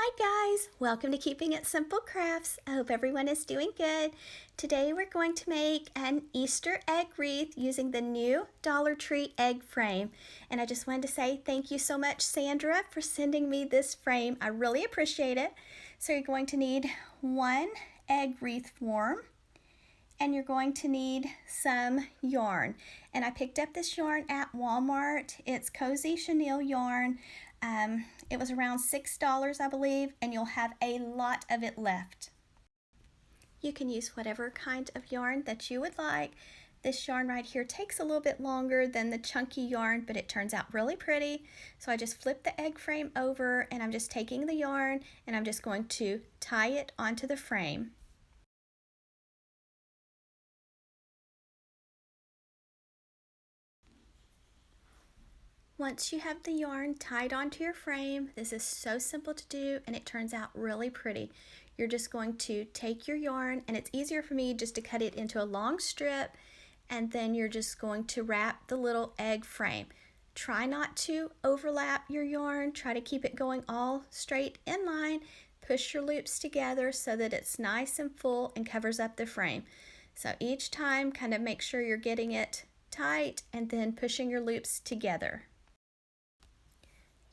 Hi guys, welcome to Keeping It Simple Crafts. I hope everyone is doing good. Today we're going to make an Easter egg wreath using the new Dollar Tree egg frame. And I just wanted to say thank you so much, Sandra, for sending me this frame. I really appreciate it. So you're going to need one egg wreath form, and you're going to need some yarn. And I picked up this yarn at Walmart. It's Cozy Chenille yarn. It was around $6, I believe, and you'll have a lot of it left. You can use whatever kind of yarn that you would like. This yarn right here takes a little bit longer than the chunky yarn, but it turns out really pretty. So I just flipped the egg frame over, and I'm just taking the yarn and I'm just going to tie it onto the frame. Once you have the yarn tied onto your frame, this is so simple to do and it turns out really pretty. You're just going to take your yarn, and it's easier for me just to cut it into a long strip, and then you're just going to wrap the little egg frame. Try not to overlap your yarn, try to keep it going all straight in line. Push your loops together so that it's nice and full and covers up the frame. So each time kind of make sure you're getting it tight and then pushing your loops together.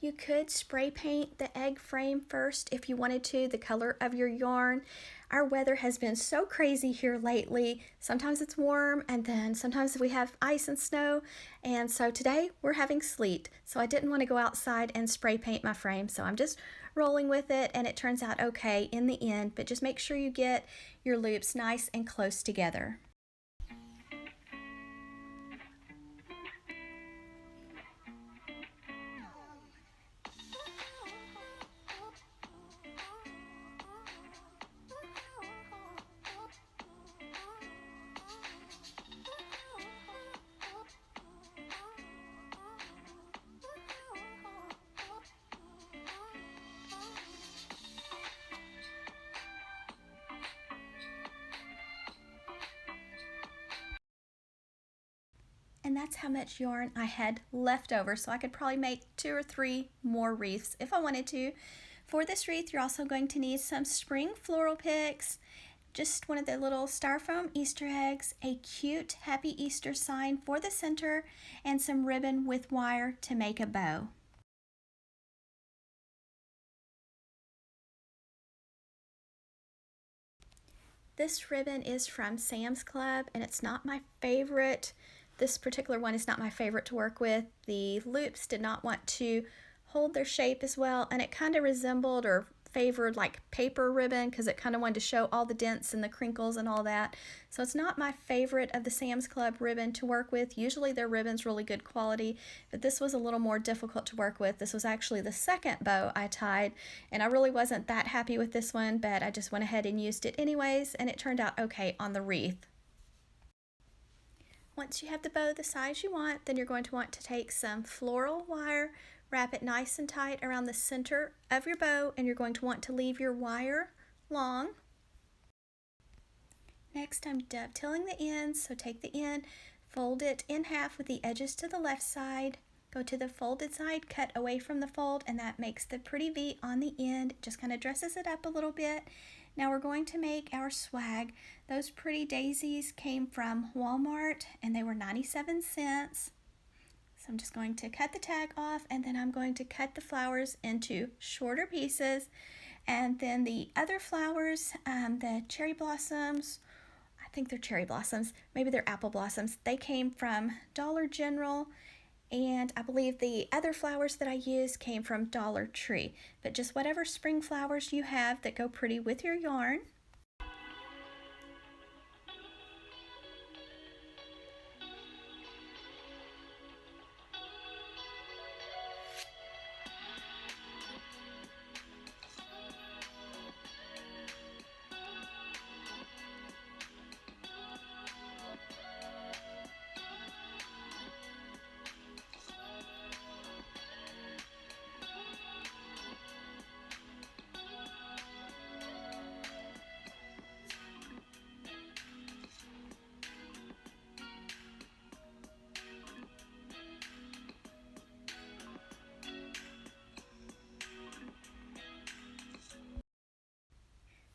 You could spray paint the egg frame first if you wanted to, the color of your yarn. Our weather has been so crazy here lately. Sometimes it's warm and then sometimes we have ice and snow. And so today we're having sleet. So I didn't want to go outside and spray paint my frame. So I'm just rolling with it, and it turns out okay in the end. But just make sure you get your loops nice and close together. And that's how much yarn I had left over, so I could probably make 2 or 3 more wreaths if I wanted to. For this wreath, you're also going to need some spring floral picks, just one of the little styrofoam Easter eggs, a cute Happy Easter sign for the center, and some ribbon with wire to make a bow. This ribbon is from Sam's Club, and it's not my favorite. This particular one is not my favorite to work with. The loops did not want to hold their shape as well, and it kind of resembled or favored like paper ribbon because it kind of wanted to show all the dents and the crinkles and all that. So it's not my favorite of the Sam's Club ribbon to work with. Usually their ribbon's really good quality, but this was a little more difficult to work with. This was actually the second bow I tied, and I really wasn't that happy with this one, but I just went ahead and used it anyways, and it turned out okay on the wreath. Once you have the bow the size you want, then you're going to want to take some floral wire, wrap it nice and tight around the center of your bow, and you're going to want to leave your wire long. Next, I'm dovetailing the ends, so take the end, fold it in half with the edges to the left side, go to the folded side, cut away from the fold, and that makes the pretty V on the end. It just kind of dresses it up a little bit. Now we're going to make our swag. Those pretty daisies came from Walmart and they were 97 cents. So I'm just going to cut the tag off, and then I'm going to cut the flowers into shorter pieces. And then the other flowers, the cherry blossoms, I think they're cherry blossoms, maybe they're apple blossoms. They came from Dollar General. And I believe the other flowers that I used came from Dollar Tree. But just whatever spring flowers you have that go pretty with your yarn.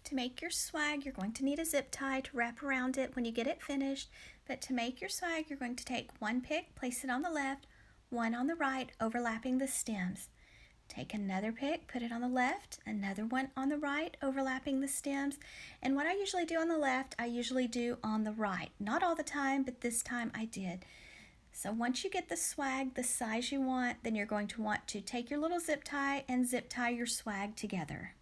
To make your swag, you're going to need a zip tie to wrap around it when you get it finished. But to make your swag, you're going to take one pick, place it on the left, one on the right, overlapping the stems. Take another pick, put it on the left, another one on the right, overlapping the stems. And what I usually do on the left, I usually do on the right. Not all the time, but this time I did. So once you get the swag the size you want, then you're going to want to take your little zip tie and zip tie your swag together.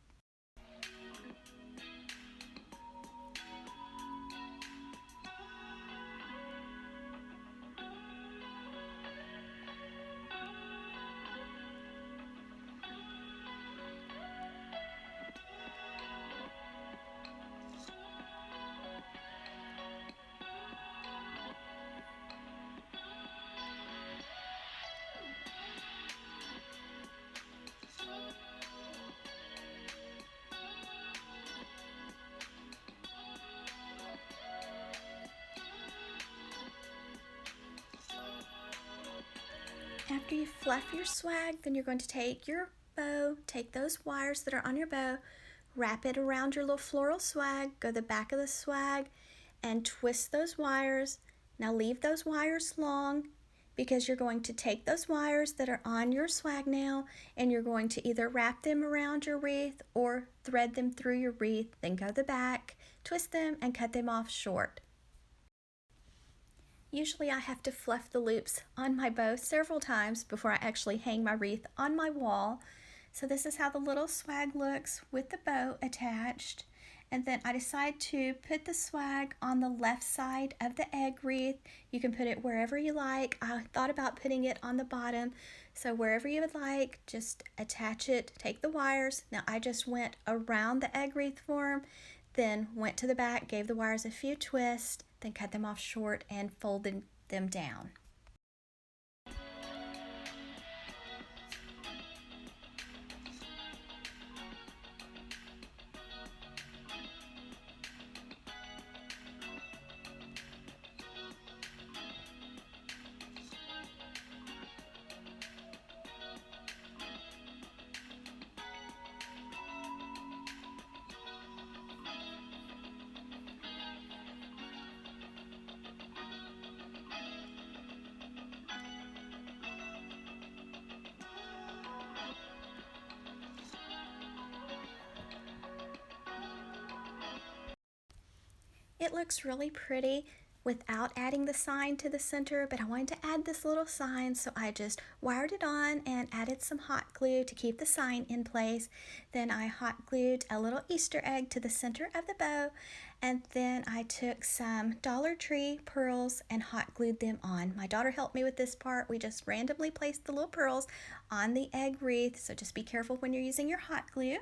After you fluff your swag, then you're going to take your bow, take those wires that are on your bow, wrap it around your little floral swag, go to the back of the swag, and twist those wires. Now leave those wires long because you're going to take those wires that are on your swag now and you're going to either wrap them around your wreath or thread them through your wreath, then go to the back, twist them, and cut them off short. Usually I have to fluff the loops on my bow several times before I actually hang my wreath on my wall. So this is how the little swag looks with the bow attached. And then I decide to put the swag on the left side of the egg wreath. You can put it wherever you like. I thought about putting it on the bottom. So wherever you would like, just attach it, take the wires. Now I just went around the egg wreath form, then went to the back, gave the wires a few twists, then cut them off short and folded them down. It looks really pretty without adding the sign to the center, but I wanted to add this little sign, so I just wired it on and added some hot glue to keep the sign in place. Then I hot glued a little Easter egg to the center of the bow, and then I took some Dollar Tree pearls and hot glued them on. My daughter helped me with this part. We just randomly placed the little pearls on the egg wreath, so just be careful when you're using your hot glue.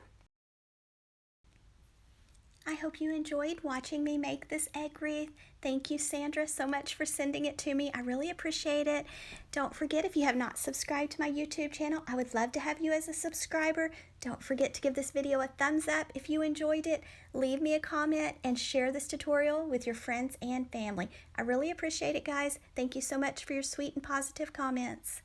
I hope you enjoyed watching me make this egg wreath. Thank you, Sandra, so much for sending it to me. I really appreciate it. Don't forget, if you have not subscribed to my YouTube channel, I would love to have you as a subscriber. Don't forget to give this video a thumbs up if you enjoyed it. Leave me a comment and share this tutorial with your friends and family. I really appreciate it, guys. Thank you so much for your sweet and positive comments.